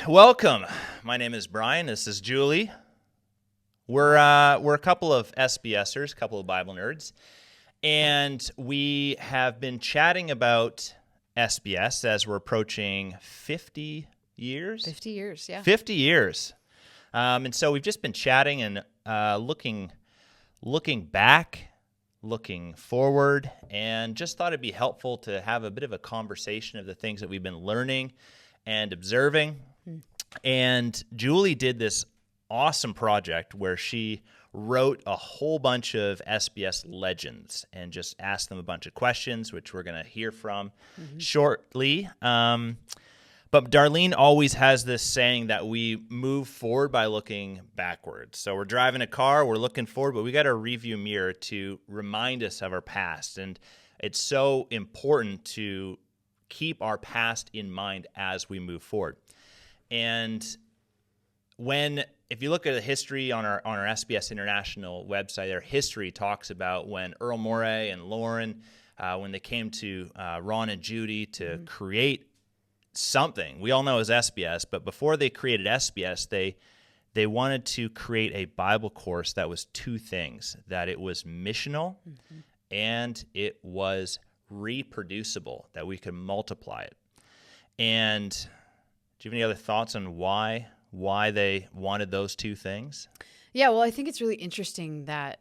welcome. My name is Brian. This is Julie. We're a couple of SBSers, a couple of Bible nerds, and we have been chatting about SBS as we're approaching 50 years. 50 years, yeah. 50 years. And so we've just been chatting and looking back, looking forward, and just thought it'd be helpful to have a bit of a conversation of the things that we've been learning and observing. And Julie did this awesome project where she wrote a whole bunch of SBS legends and just asked them a bunch of questions, which we're going to hear from shortly. But Darlene always has this saying that we move forward by looking backwards. So we're driving a car, we're looking forward, but we got a review mirror to remind us of our past. And it's so important to keep our past in mind as we move forward. And if you look at the history on our SBS International website, our history talks about when Earl Morey and Lauren, when they came to Ron and Judy to create something we all know as SBS, but before they created SBS, they wanted to create a Bible course that was two things: that it was missional and it was reproducible, that we could multiply it. And do you have any other thoughts on why they wanted those two things? Yeah, well, I think it's really interesting that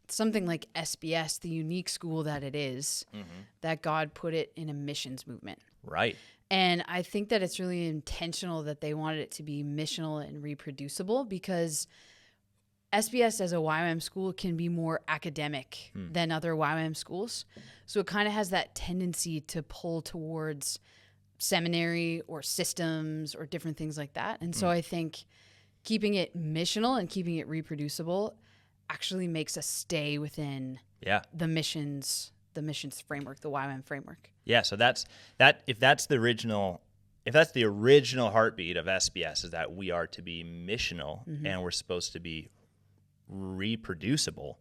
something like SBS, the unique school that it is, that God put it in a missions movement. Right. And I think that it's really intentional that they wanted it to be missional and reproducible, because SBS as a YWAM school can be more academic than other YWAM schools. So it kind of has that tendency to pull towards seminary or systems or different things like that. And so I think keeping it missional and keeping it reproducible actually makes us stay within the missions framework, the YWAM framework. Yeah, so if that's the original heartbeat of SBS, is that we are to be missional and we're supposed to be reproducible.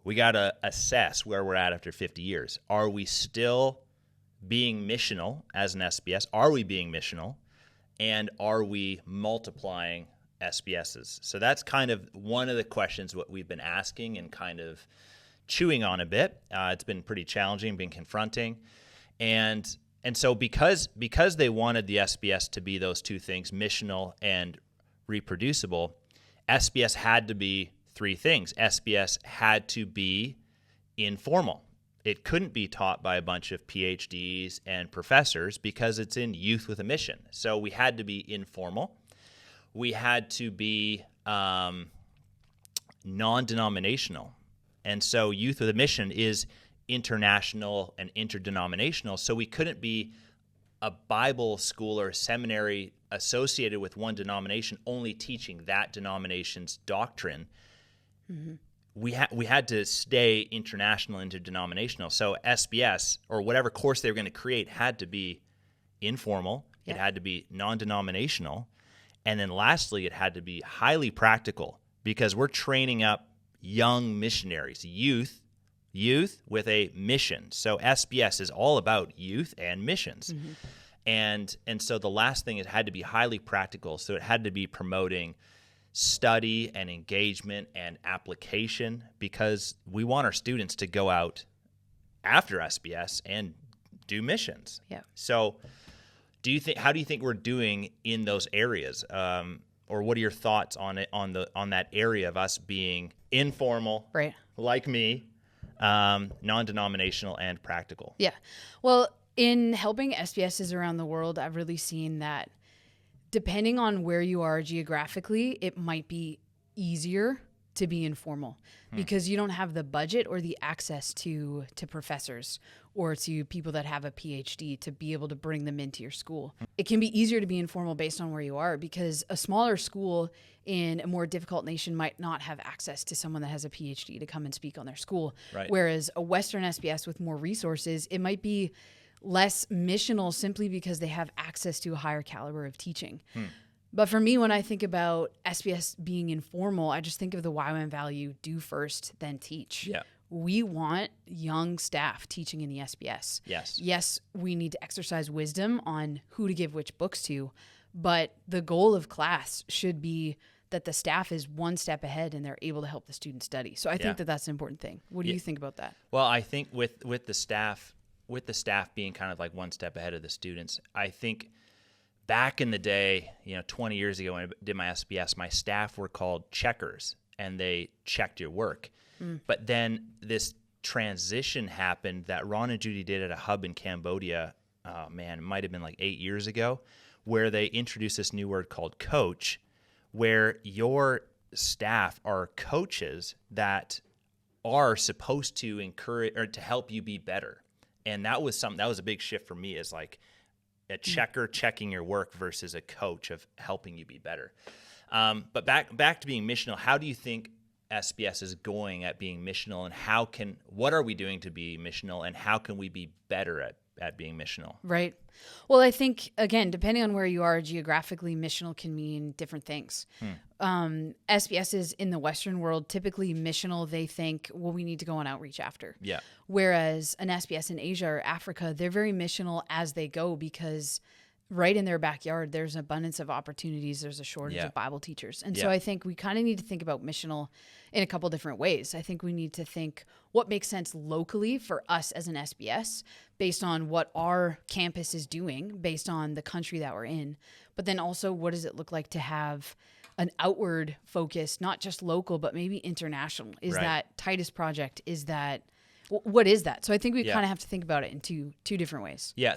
We got to assess where we're at after 50 years. Are we still being missional as an SBS? Are we being missional? And are we multiplying SBSs? So that's kind of one of the questions what we've been asking and kind of chewing on a bit. It's been pretty challenging, been confronting. And so because they wanted the SBS to be those two things, missional and reproducible, SBS had to be three things. SBS had to be informal. It couldn't be taught by a bunch of PhDs and professors because it's in youth with a mission. So we had to be informal. We had to be non-denominational. And so youth with a mission is international and interdenominational. So we couldn't be a Bible school or a seminary associated with one denomination only teaching that denomination's doctrine. We had to stay international, interdenominational. So SBS, or whatever course they were going to create, had to be informal. It had to be non-denominational. And then lastly, it had to be highly practical, because we're training up young missionaries, youth with a mission. So SBS is all about youth and missions. And so the last thing, it had to be highly practical. So it had to be promoting study and engagement and application, because we want our students to go out after SBS and do missions. Yeah. So how do you think we're doing in those areas? Or what are your thoughts on it, on that area of us being informal, right, like me, non-denominational and practical? Yeah. Well, in helping SBSs around the world, I've really seen that depending on where you are geographically, it might be easier to be informal because you don't have the budget or the access to professors or to people that have a PhD to be able to bring them into your school. It can be easier to be informal based on where you are, because a smaller school in a more difficult nation might not have access to someone that has a PhD to come and speak on their school. Right. Whereas a Western SBS with more resources, it might be less missional simply because they have access to a higher caliber of teaching. But for me, when I think about SBS being informal, I just think of the YWAM value: do first, then teach. Yeah. We want young staff teaching in the SBS. Yes. Yes, we need to exercise wisdom on who to give which books to, but the goal of class should be that the staff is one step ahead and they're able to help the students study. So I think that that's an important thing. What do you think about that? Well, I think with the staff being kind of like one step ahead of the students, I think back in the day, 20 years ago when I did my SBS, my staff were called checkers, and they checked your work. But then this transition happened that Ron and Judy did at a hub in Cambodia. It might have been like 8 years ago, where they introduced this new word called coach, where your staff are coaches that are supposed to encourage or to help you be better. And that was a big shift for me, is like a checker checking your work versus a coach of helping you be better. But back to being missional, how do you think SBS is going at being missional, and what are we doing to be missional, and how can we be better at being missional? Right. Well, I think, again, depending on where you are geographically, missional can mean different things. SBS is in the Western world, typically missional, they think, well, we need to go on outreach after. Yeah. Whereas an SBS in Asia or Africa, they're very missional as they go, because right in their backyard, there's an abundance of opportunities. There's a shortage of Bible teachers. And so I think we kind of need to think about missional in a couple different ways. I think we need to think what makes sense locally for us as an SBS based on what our campus is doing, based on the country that we're in. But then also, what does it look like to have an outward focus, not just local, but maybe international? Is that Titus Project? Is that, what is that? So I think we kind of have to think about it in two different ways. Yeah.